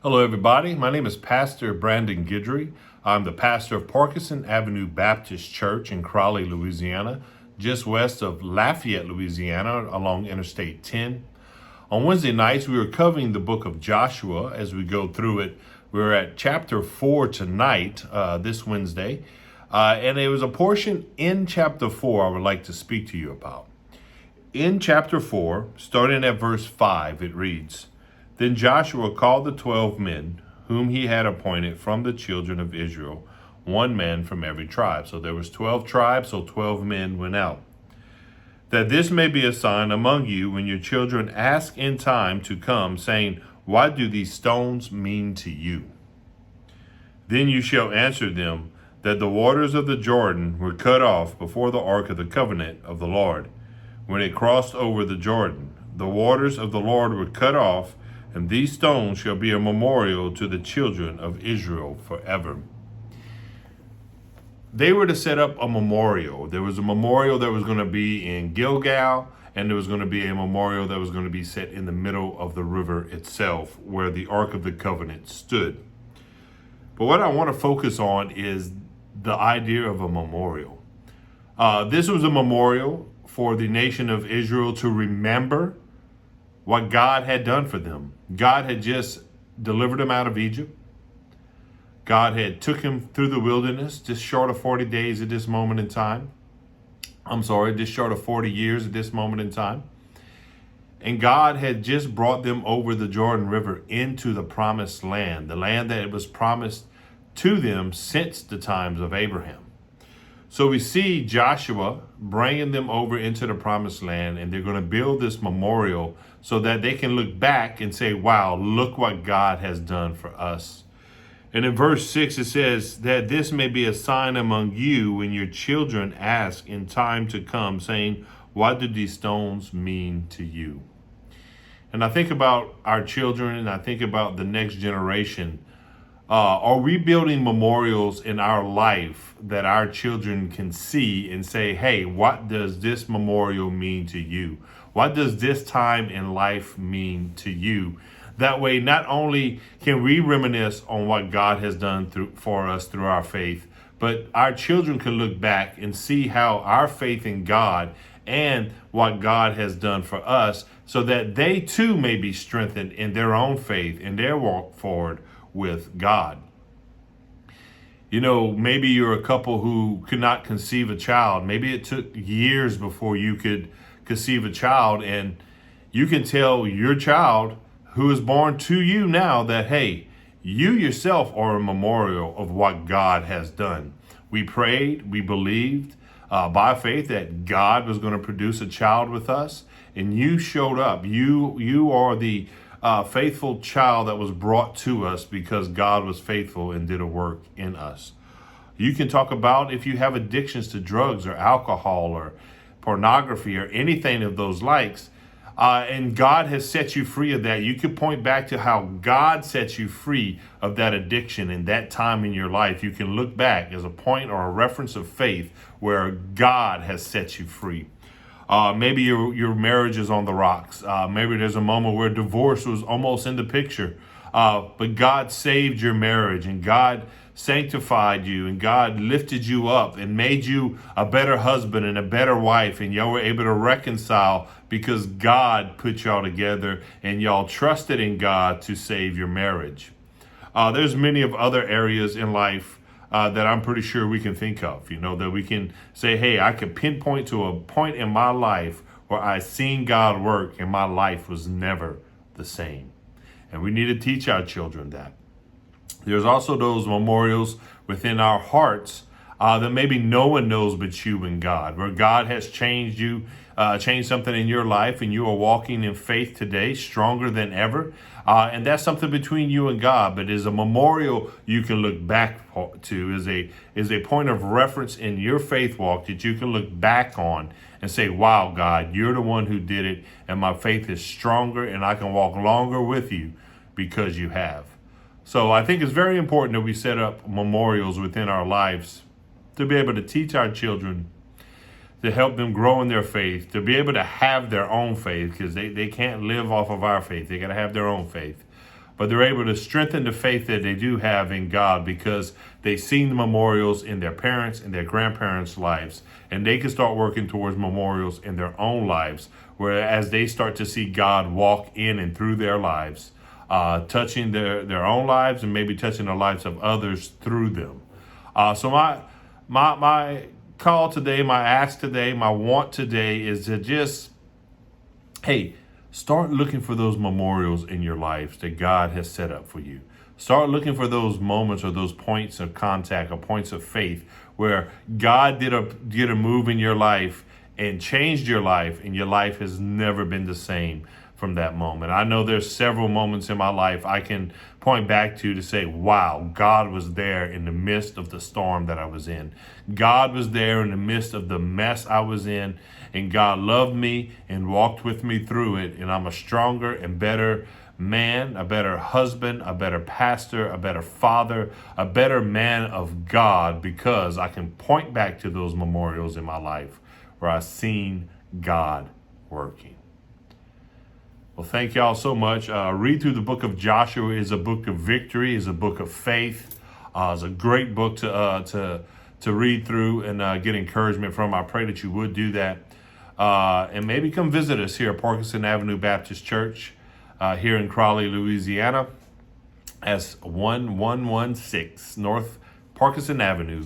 Hello, everybody. My name is Pastor Brandon Guidry. I'm the pastor of Parkinson Avenue Baptist Church in Crowley, Louisiana, just west of Lafayette, Louisiana, along Interstate 10. On Wednesday nights, we were covering the book of Joshua as we go through it. We're at chapter 4 tonight, this Wednesday, and it was a portion in chapter 4 I would like to speak to you about. In chapter 4, starting at verse 5, it reads, Then Joshua called the 12 men whom he had appointed from the children of Israel, one man from every tribe. So there was 12 tribes, so 12 men went out. That this may be a sign among you when your children ask in time to come, saying, What do these stones mean to you? Then you shall answer them that the waters of the Jordan were cut off before the ark of the covenant of the Lord. When it crossed over the Jordan, the waters of the Lord were cut off, and these stones shall be a memorial to the children of Israel forever. They were to set up a memorial. There was a memorial that was going to be in Gilgal, and there was going to be a memorial that was going to be set in the middle of the river itself, where the Ark of the Covenant stood. But what I want to focus on is the idea of a memorial. This was a memorial for the nation of Israel to remember what God had done for them. God had just delivered them out of Egypt. God had took him through the wilderness, just short of 40 days at this moment in time. Just short of 40 years at this moment in time. And God had just brought them over the Jordan River into the promised land, the land that was promised to them since the times of Abraham. So we see Joshua bringing them over into the promised land, and they're going to build this memorial so that they can look back and say, wow, look what God has done for us. And in verse 6, it says that this may be a sign among you when your children ask in time to come, saying, what do these stones mean to you? And I think about our children, and I think about the next generation. Are we building memorials in our life that our children can see and say, hey, what does this memorial mean to you? What does this time in life mean to you? That way, not only can we reminisce on what God has done for us through our faith, but our children can look back and see how our faith in God and what God has done for us, so that they too may be strengthened in their own faith and their walk forward with God. You know, maybe you're a couple who could not conceive a child. Maybe it took years before you could conceive a child, and you can tell your child who is born to you now that, hey, you yourself are a memorial of what God has done. We prayed, we believed by faith that God was going to produce a child with us, and you showed up. You are the faithful child that was brought to us because God was faithful and did a work in us. You can talk about if you have addictions to drugs or alcohol or pornography or anything of those likes, and God has set you free of that. You can point back to how God set you free of that addiction in that time in your life. You can look back as a point or a reference of faith where God has set you free. Maybe your marriage is on the rocks. Maybe there's a moment where divorce was almost in the picture. But God saved your marriage, and God sanctified you, and God lifted you up and made you a better husband and a better wife, and y'all were able to reconcile because God put y'all together and y'all trusted in God to save your marriage. There's many of other areas in life that I'm pretty sure we can think of, that we can say, hey, I could pinpoint to a point in my life where I seen God work and my life was never the same. And we need to teach our children that. There's also those memorials within our hearts that maybe no one knows but you and God, where God has changed you, changed something in your life, and you are walking in faith today, stronger than ever. And that's something between you and God, but is a memorial you can look back to, is a point of reference in your faith walk that you can look back on and say, wow, God, you're the one who did it, and my faith is stronger, and I can walk longer with you because you have. So I think it's very important that we set up memorials within our lives to be able to teach our children, to help them grow in their faith, to be able to have their own faith, because they can't live off of our faith. They got to have their own faith. but they're able to strengthen the faith that they do have in God because they've seen the memorials in their parents and their grandparents' lives, and they can start working towards memorials in their own lives, whereas they start to see God walk in and through their lives, touching their own lives and maybe touching the lives of others through them. So my call today, my ask today, my want today is to just, hey, start looking for those memorials in your life that God has set up for you. Start looking for those moments or those points of contact or points of faith where God did a move in your life and changed your life, and your life has never been the same from that moment. I know there's several moments in my life I can point back to say, wow, God was there in the midst of the storm that I was in. God was there in the midst of the mess I was in, and God loved me and walked with me through it, and I'm a stronger and better man, a better husband, a better pastor, a better father, a better man of God, because I can point back to those memorials in my life where I've seen God working. Well, thank y'all so much. Read through the book of Joshua. Is a book of victory, is a book of faith. It's a great book to read through and get encouragement from. I pray that you would do that. And maybe come visit us here at Parkinson Avenue Baptist Church here in Crowley, Louisiana. That's 1116 North Parkinson Avenue,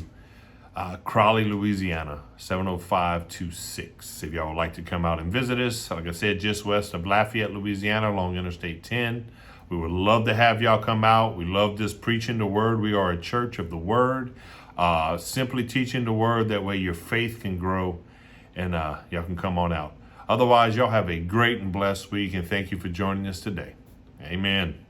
Crowley, Louisiana, 70526. If y'all would like to come out and visit us, like I said, just west of Lafayette, Louisiana, along Interstate 10. We would love to have y'all come out. We love just preaching the word. We are a church of the word, simply teaching the word. That way your faith can grow, and y'all can come on out. Otherwise, y'all have a great and blessed week, and thank you for joining us today. Amen.